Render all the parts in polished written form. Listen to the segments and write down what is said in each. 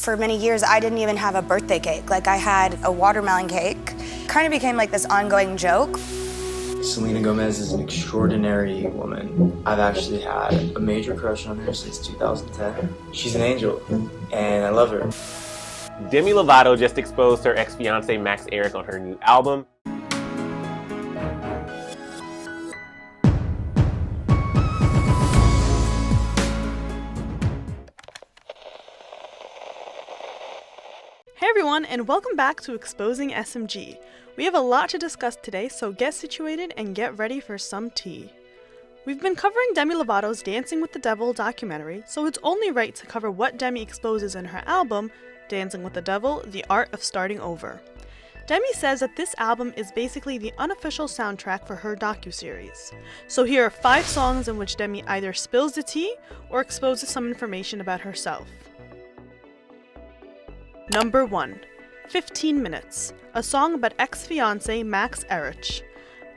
For many years, I didn't even have a birthday cake. Like, I had a watermelon cake. Kind of became like this ongoing joke. Selena Gomez is an extraordinary woman. I've actually had a major crush on her since 2010. She's an angel, and I love her. Demi Lovato just exposed her ex-fiancé Max Ehrich on her new album. Hey everyone, and welcome back to Exposing SMG. We have a lot to discuss today, so get situated and get ready for some tea. We've been covering Demi Lovato's Dancing with the Devil documentary, so it's only right to cover what Demi exposes in her album, Dancing with the Devil: The Art of Starting Over. Demi says that this album is basically the unofficial soundtrack for her docuseries. So here are 5 songs in which Demi either spills the tea or exposes some information about herself. Number 1. 15 Minutes, a song about ex-fiancé Max Ehrich.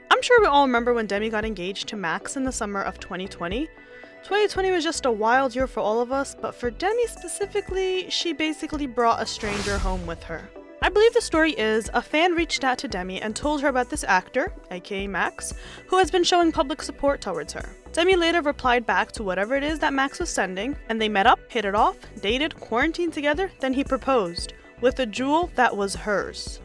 I'm sure we all remember when Demi got engaged to Max in the summer of 2020. 2020 was just a wild year for all of us, but for Demi specifically, she basically brought a stranger home with her. I believe the story is a fan reached out to Demi and told her about this actor, aka Max, who has been showing public support towards her. Demi later replied back to whatever it is that Max was sending, and they met up, hit it off, dated, quarantined together, then he proposed, with a jewel that was hers.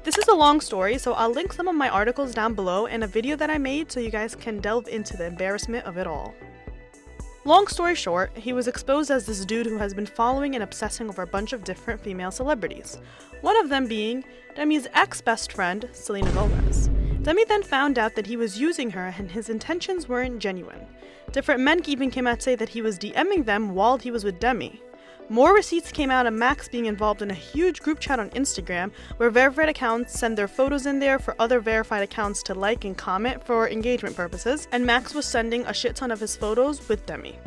This is a long story, so I'll link some of my articles down below and a video that I made so you guys can delve into the embarrassment of it all. Long story short, he was exposed as this dude who has been following and obsessing over a bunch of different female celebrities, one of them being Demi's ex-best friend, Selena Gomez. Demi then found out that he was using her and his intentions weren't genuine. Different men even came out to say that he was DMing them while he was with Demi. More receipts came out of Max being involved in a huge group chat on Instagram where verified accounts send their photos in there for other verified accounts to like and comment for engagement purposes, and Max was sending a shit ton of his photos with Demi.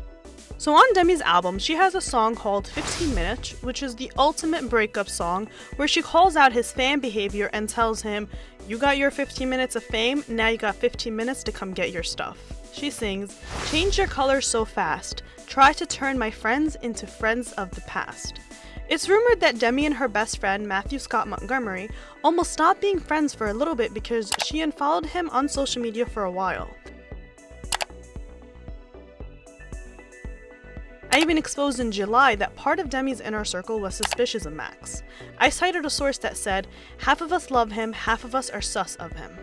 So on Demi's album, she has a song called 15 Minutes, which is the ultimate breakup song where she calls out his fan behavior and tells him, "You got your 15 minutes of fame, now you got 15 minutes to come get your stuff." She sings, "Change your colors so fast, try to turn my friends into friends of the past." It's rumored that Demi and her best friend, Matthew Scott Montgomery, almost stopped being friends for a little bit because she unfollowed him on social media for a while. I even exposed in July that part of Demi's inner circle was suspicious of Max. I cited a source that said, "Half of us love him, half of us are sus of him."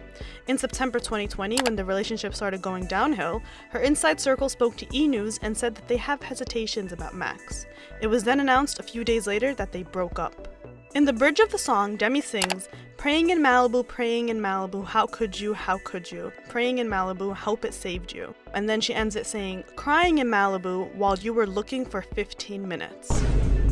In September 2020, when the relationship started going downhill, her inside circle spoke to E! News and said that they have hesitations about Max. It was then announced a few days later that they broke up. In the bridge of the song, Demi sings, praying in Malibu, how could you, praying in Malibu, hope it saved you." And then she ends it saying, "Crying in Malibu while you were looking for 15 minutes.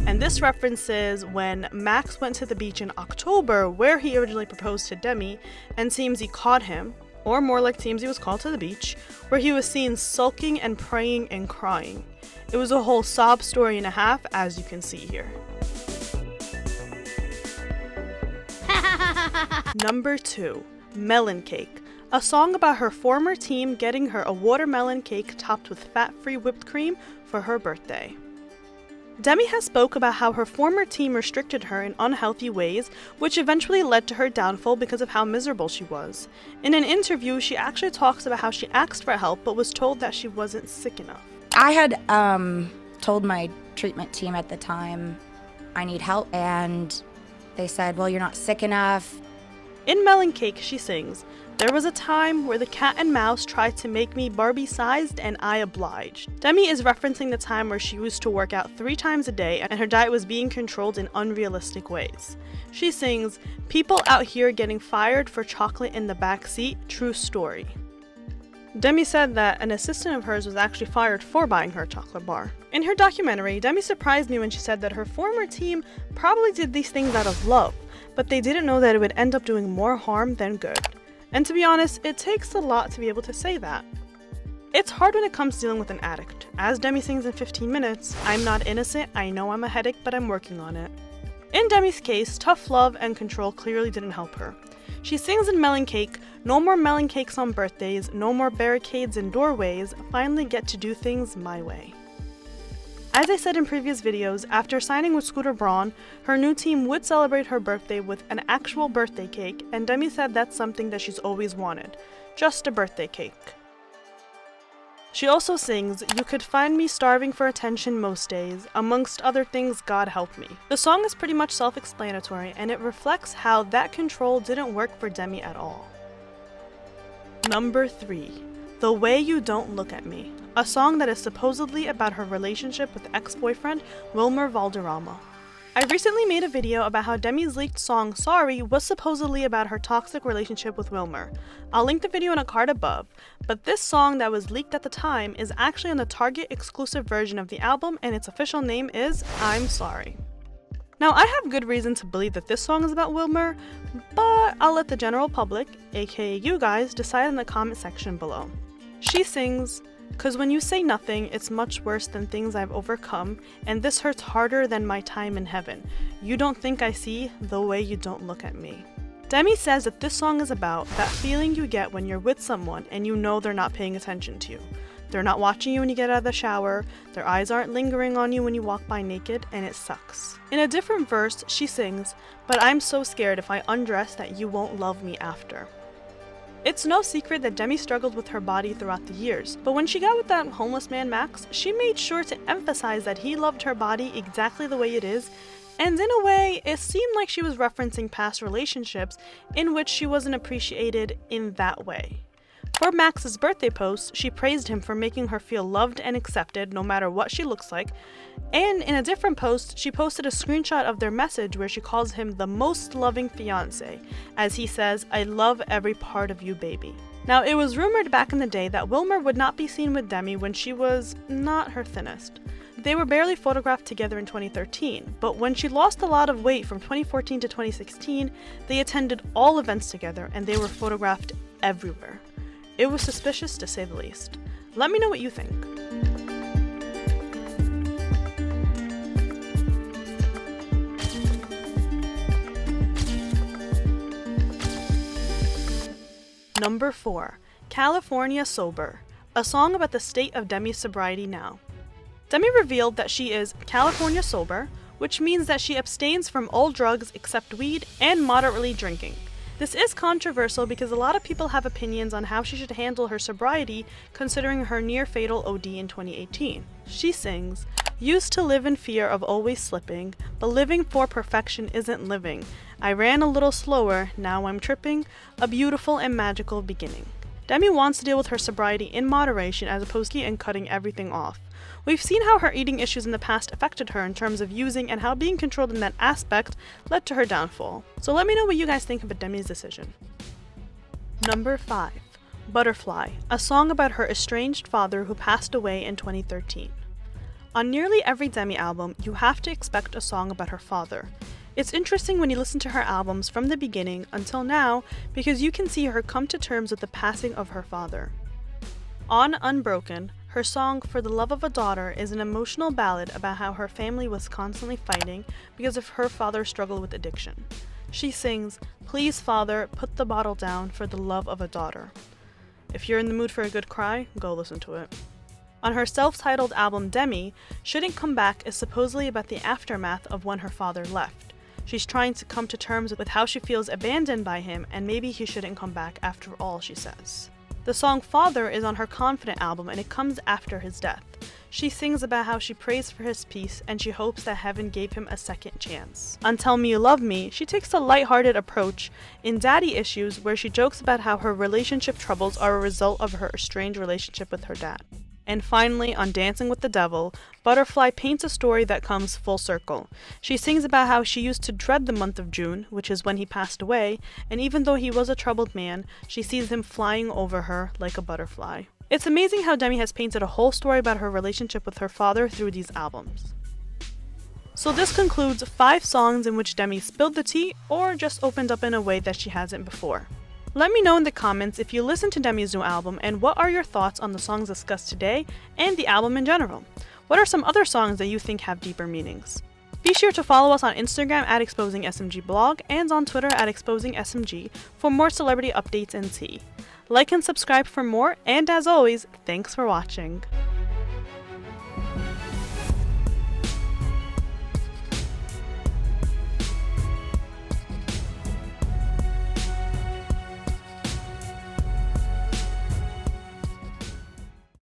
And this references when Max went to the beach in October where he originally proposed to Demi, and TMZ caught him, or more like TMZ was called to the beach, where he was seen sulking and praying and crying. It was a whole sob story and a half, as you can see here. Number 2. Melon Cake, a song about her former team getting her a watermelon cake topped with fat-free whipped cream for her birthday. Demi has spoke about how her former team restricted her in unhealthy ways, which eventually led to her downfall because of how miserable she was. In an interview, she actually talks about how she asked for help but was told that she wasn't sick enough. I had told my treatment team at the time I need help, and they said, "Well, you're not sick enough." In Melon Cake, she sings, "There was a time where the cat and mouse tried to make me Barbie-sized and I obliged." Demi is referencing the time where she used to work out 3 times a day and her diet was being controlled in unrealistic ways. She sings, "People out here getting fired for chocolate in the back seat, true story." Demi said that an assistant of hers was actually fired for buying her a chocolate bar. In her documentary, Demi surprised me when she said that her former team probably did these things out of love, but they didn't know that it would end up doing more harm than good. And to be honest, it takes a lot to be able to say that. It's hard when it comes to dealing with an addict. As Demi sings in 15 Minutes, "I'm not innocent, I know I'm a headache, but I'm working on it." In Demi's case, tough love and control clearly didn't help her. She sings in Melon Cake, "No more melon cakes on birthdays, no more barricades in doorways, finally get to do things my way." As I said in previous videos, after signing with Scooter Braun, her new team would celebrate her birthday with an actual birthday cake, and Demi said that's something that she's always wanted, just a birthday cake. She also sings, "You could find me starving for attention most days, amongst other things, God help me." The song is pretty much self-explanatory, and it reflects how that control didn't work for Demi at all. Number 3. The Way You Don't Look at Me, a song that is supposedly about her relationship with ex-boyfriend Wilmer Valderrama. I recently made a video about how Demi's leaked song Sorry was supposedly about her toxic relationship with Wilmer. I'll link the video in a card above, but this song that was leaked at the time is actually on the Target exclusive version of the album, and its official name is I'm Sorry. Now, I have good reason to believe that this song is about Wilmer, but I'll let the general public, aka you guys, decide in the comment section below. She sings, "'Cause when you say nothing, it's much worse than things I've overcome, and this hurts harder than my time in heaven. You don't think I see the way you don't look at me." Demi says that this song is about that feeling you get when you're with someone and you know they're not paying attention to you. They're not watching you when you get out of the shower, their eyes aren't lingering on you when you walk by naked, and it sucks. In a different verse, she sings, "But I'm so scared if I undress that you won't love me after." It's no secret that Demi struggled with her body throughout the years, but when she got with that homeless man Max, she made sure to emphasize that he loved her body exactly the way it is, and in a way, it seemed like she was referencing past relationships in which she wasn't appreciated in that way. For Max's birthday post, she praised him for making her feel loved and accepted no matter what she looks like, and in a different post, she posted a screenshot of their message where she calls him the most loving fiancé, as he says, "I love every part of you, baby." Now, it was rumored back in the day that Wilmer would not be seen with Demi when she was not her thinnest. They were barely photographed together in 2013, but when she lost a lot of weight from 2014 to 2016, they attended all events together and they were photographed everywhere. It was suspicious to say the least. Let me know what you think. Number 4. California Sober, a song about the state of Demi's sobriety now. Demi revealed that she is California sober, which means that she abstains from all drugs except weed and moderately drinking. This is controversial because a lot of people have opinions on how she should handle her sobriety considering her near-fatal OD in 2018. She sings, "Used to live in fear of always slipping, but living for perfection isn't living. I ran a little slower, now I'm tripping, a beautiful and magical beginning." Demi wants to deal with her sobriety in moderation as opposed to and cutting everything off. We've seen how her eating issues in the past affected her in terms of using and how being controlled in that aspect led to her downfall. So let me know what you guys think about Demi's decision. Number 5. Butterfly, a song about her estranged father who passed away in 2013. On nearly every Demi album, you have to expect a song about her father. It's interesting when you listen to her albums from the beginning until now because you can see her come to terms with the passing of her father. On Unbroken, her song For the Love of a Daughter is an emotional ballad about how her family was constantly fighting because of her father's struggle with addiction. She sings, "Please, Father, put the bottle down for the love of a daughter." If you're in the mood for a good cry, go listen to it. On her self-titled album Demi, Shouldn't Come Back is supposedly about the aftermath of when her father left. She's trying to come to terms with how she feels abandoned by him and maybe he shouldn't come back after all, she says. The song Father is on her Confident album and it comes after his death. She sings about how she prays for his peace and she hopes that heaven gave him a second chance. On Tell Me You Love Me, she takes a lighthearted approach in Daddy Issues where she jokes about how her relationship troubles are a result of her estranged relationship with her dad. And finally, on Dancing with the Devil, Butterfly paints a story that comes full circle. She sings about how she used to dread the month of June, which is when he passed away, and even though he was a troubled man, she sees him flying over her like a butterfly. It's amazing how Demi has painted a whole story about her relationship with her father through these albums. So this concludes 5 songs in which Demi spilled the tea or just opened up in a way that she hasn't before. Let me know in the comments if you listened to Demi's new album and what are your thoughts on the songs discussed today and the album in general. What are some other songs that you think have deeper meanings? Be sure to follow us on Instagram at ExposingSMGblog and on Twitter at ExposingSMG for more celebrity updates and tea. Like and subscribe for more, and as always, thanks for watching.